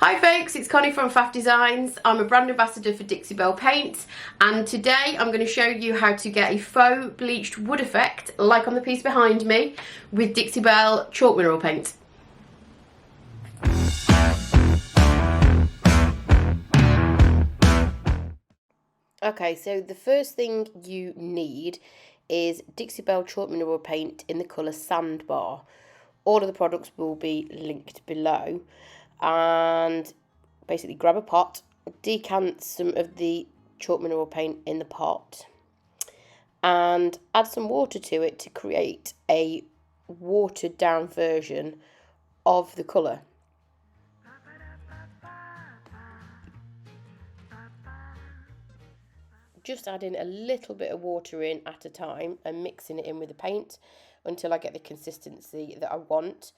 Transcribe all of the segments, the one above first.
Hi folks, it's Connie from Faff Designs. I'm a brand ambassador for Dixie Belle Paint, and today I'm going to show you how to get a faux bleached wood effect, like on the piece behind me, with Dixie Belle chalk mineral paint. Okay, so the first thing you need is Dixie Belle chalk mineral paint in the colour Sandbar. All of the products will be linked below, and basically grab a pot, decant some of the chalk mineral paint in the pot and add some water to it to create a watered down version of the colour. Just adding a little bit of water in at a time and mixing it in with the paint until I get the consistency that I want.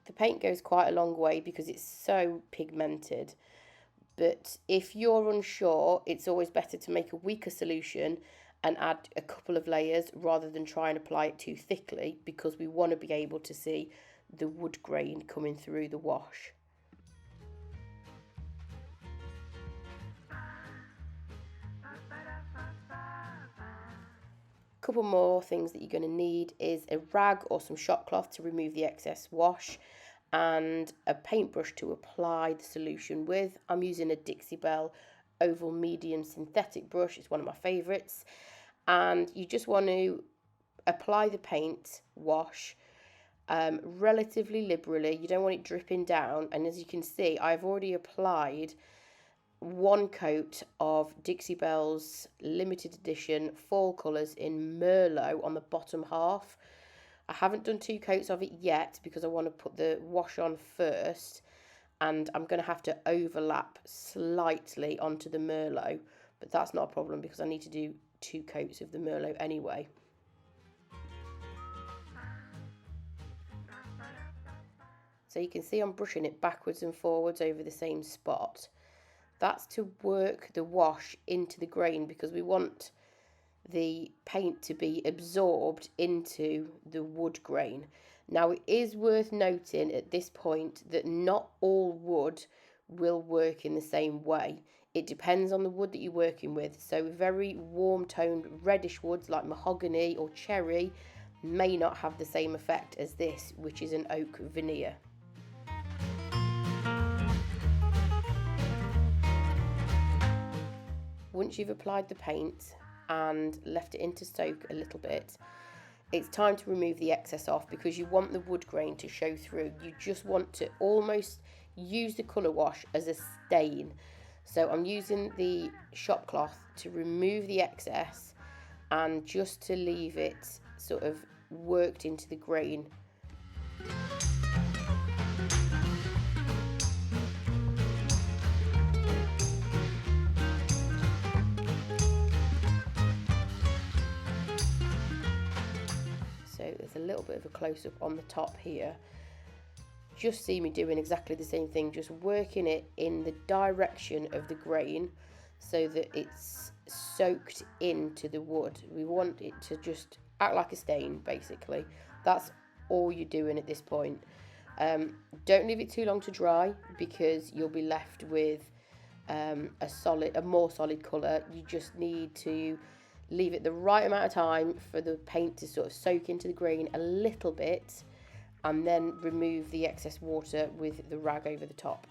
The paint goes quite a long way because it's so pigmented, but if you're unsure, it's always better to make a weaker solution and add a couple of layers rather than try and apply it too thickly, because we want to be able to see the wood grain coming through the wash. Couple more things that you're going to need is a rag or some shop cloth to remove the excess wash, and a paintbrush to apply the solution with. I'm using a Dixie Belle oval medium synthetic brush. It's one of my favourites, and you just want to apply the paint wash relatively liberally. You don't want it dripping down, and as you can see, I've already applied one coat of Dixie Belle's limited edition fall colours in Merlot on the bottom half. I haven't done 2 coats of it yet because I want to put the wash on first, and I'm going to have to overlap slightly onto the Merlot, but that's not a problem because I need to do 2 coats of the Merlot anyway. So you can see I'm brushing it backwards and forwards over the same spot. That's to work the wash into the grain, because we want the paint to be absorbed into the wood grain. Now, it is worth noting at this point that not all wood will work in the same way. It depends on the wood that you're working with. So very warm toned reddish woods like mahogany or cherry may not have the same effect as this, which is an oak veneer. Once you've applied the paint and left it in to soak a little bit, it's time to remove the excess off, because you want the wood grain to show through. You just want to almost use the colour wash as a stain. So I'm using the shop cloth to remove the excess and just to leave it sort of worked into the grain. So there's a little bit of a close-up on the top here. Just see me doing exactly the same thing, just working it in the direction of the grain so that it's soaked into the wood. We want it to just act like a stain, basically. That's all you're doing at this point. Don't leave it too long to dry, because you'll be left with a more solid colour. You just need to leave it the right amount of time for the paint to sort of soak into the grain a little bit, and then remove the excess water with the rag over the top.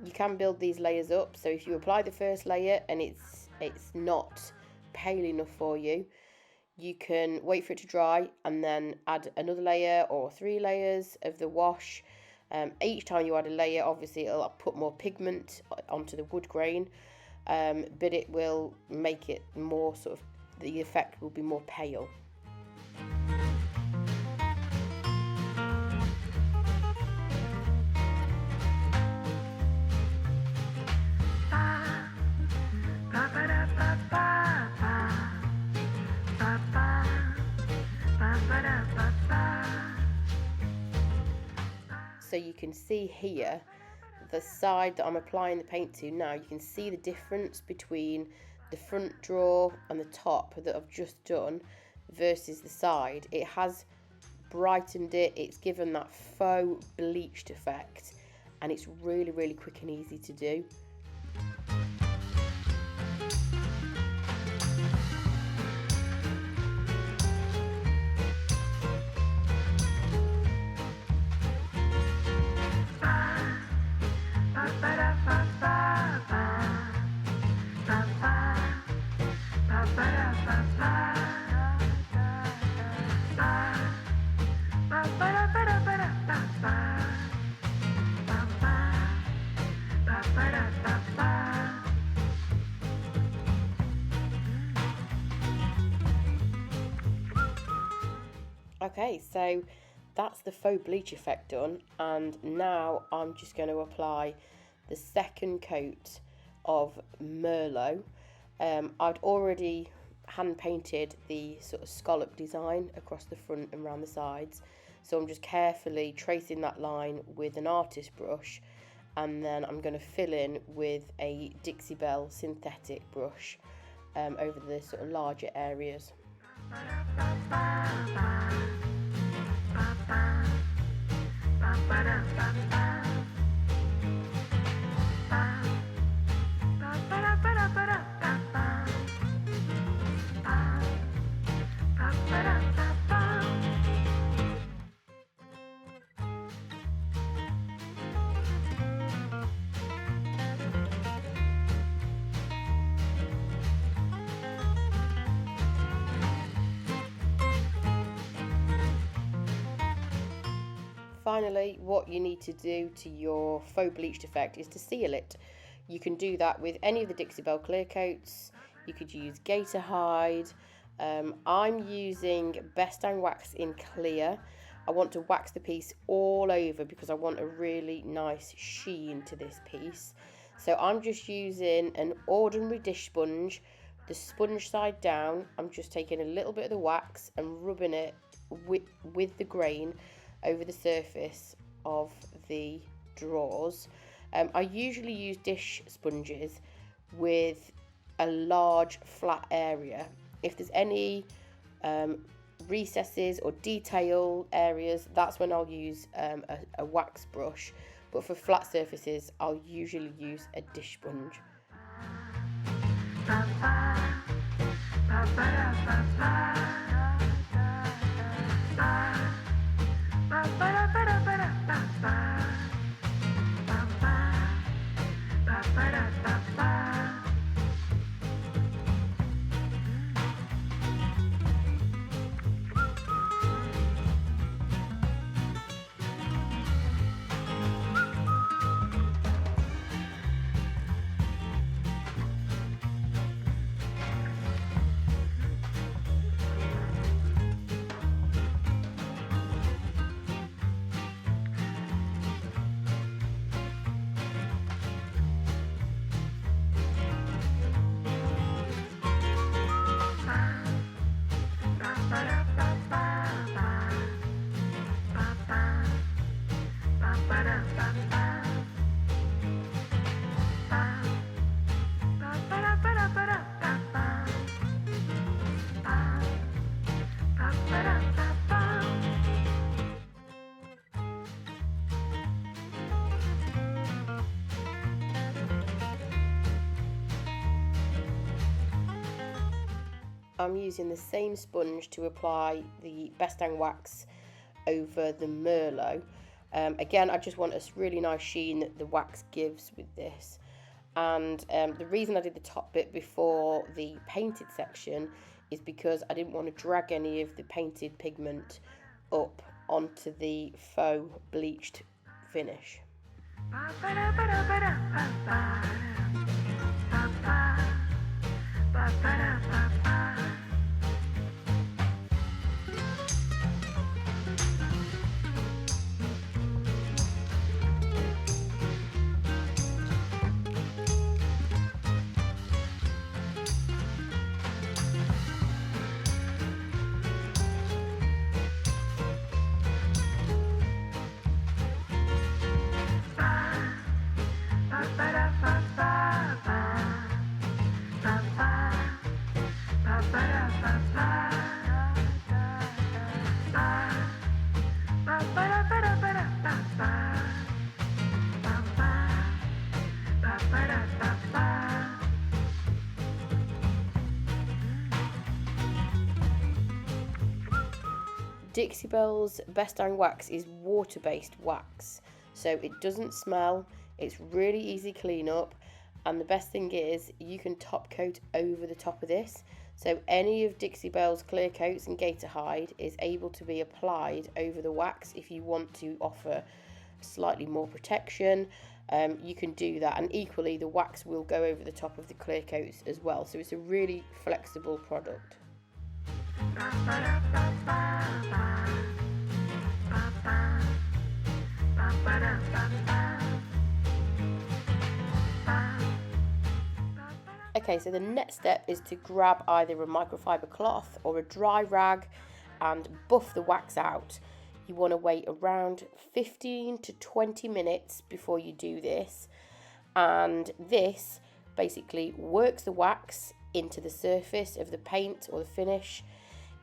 You can build these layers up, so if you apply the first layer and it's not pale enough for you, you can wait for it to dry and then add another layer or 3 layers of the wash Each time you add a layer, obviously it'll put more pigment onto the wood grain, but it will make it more sort of, the effect will be more pale. So you can see here, the side that I'm applying the paint to now, you can see the difference between the front drawer and the top that I've just done versus the side. It has brightened it, it's given that faux bleached effect, and it's really, really quick and easy to do. Okay, so that's the faux bleach effect done, and now I'm just going to apply the second coat of Merlot. I'd already hand painted the sort of scallop design across the front and around the sides, so I'm just carefully tracing that line with an artist brush, and then I'm going to fill in with a Dixie Belle synthetic brush over the sort of larger areas. Finally, what you need to do to your faux bleached effect is to seal it. You can do that with any of the Dixie Belle clear coats. You could use gator hide. I'm using Best Dang Wax in clear. I want to wax the piece all over because I want a really nice sheen to this piece. So I'm just using an ordinary dish sponge, the sponge side down. I'm just taking a little bit of the wax and rubbing it with the grain over the surface of the drawers. I usually use dish sponges with a large flat area. If there's any recesses or detail areas, that's when I'll use a wax brush, but for flat surfaces I'll usually use a dish sponge. I'm using the same sponge to apply the Best Dang Wax over the Merlot. Again, I just want a really nice sheen that the wax gives with this. And the reason I did the top bit before the painted section is because I didn't want to drag any of the painted pigment up onto the faux bleached finish. Dixie Belle's Best Dang Wax is water-based wax, so it doesn't smell, it's really easy clean up, and the best thing is you can top coat over the top of this, so any of Dixie Belle's clear coats and gator hide is able to be applied over the wax. If you want to offer slightly more protection, you can do that, and equally the wax will go over the top of the clear coats as well, so it's a really flexible product. Okay, so the next step is to grab either a microfiber cloth or a dry rag and buff the wax out. You want to wait around 15 to 20 minutes before you do this, and this basically works the wax into the surface of the paint or the finish.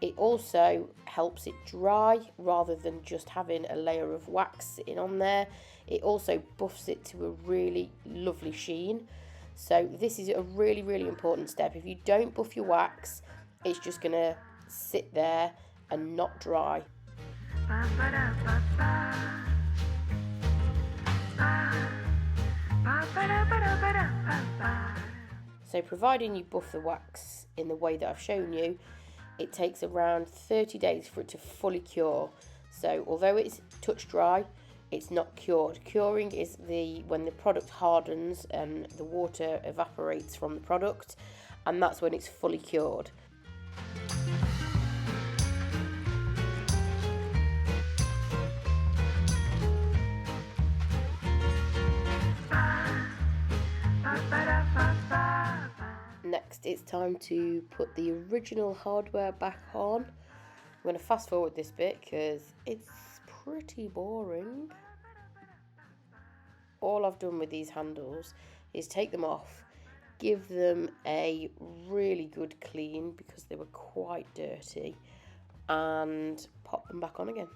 It also helps it dry rather than just having a layer of wax sitting on there. It also buffs it to a really lovely sheen. So this is a really, really important step. If you don't buff your wax, it's just going to sit there and not dry. So providing you buff the wax in the way that I've shown you, it takes around 30 days for it to fully cure. So although it's touch dry, it's not cured. Curing is when the product hardens and the water evaporates from the product, and that's when it's fully cured. Next, it's time to put the original hardware back on. I'm going to fast forward this bit because it's pretty boring. All I've done with these handles is take them off, give them a really good clean because they were quite dirty, and pop them back on again.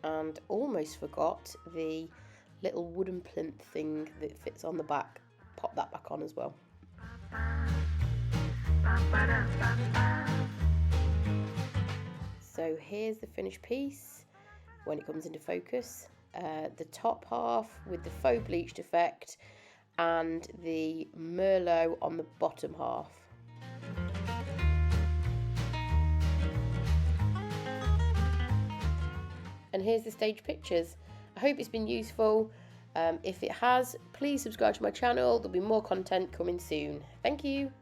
And almost forgot the little wooden plinth thing that fits on the back. Pop that back on as well. So here's the finished piece when it comes into focus. The top half with the faux bleached effect and the Merlot on the bottom half. And here's the stage pictures. I hope it's been useful. If it has, please subscribe to my channel. There'll be more content coming soon. Thank you.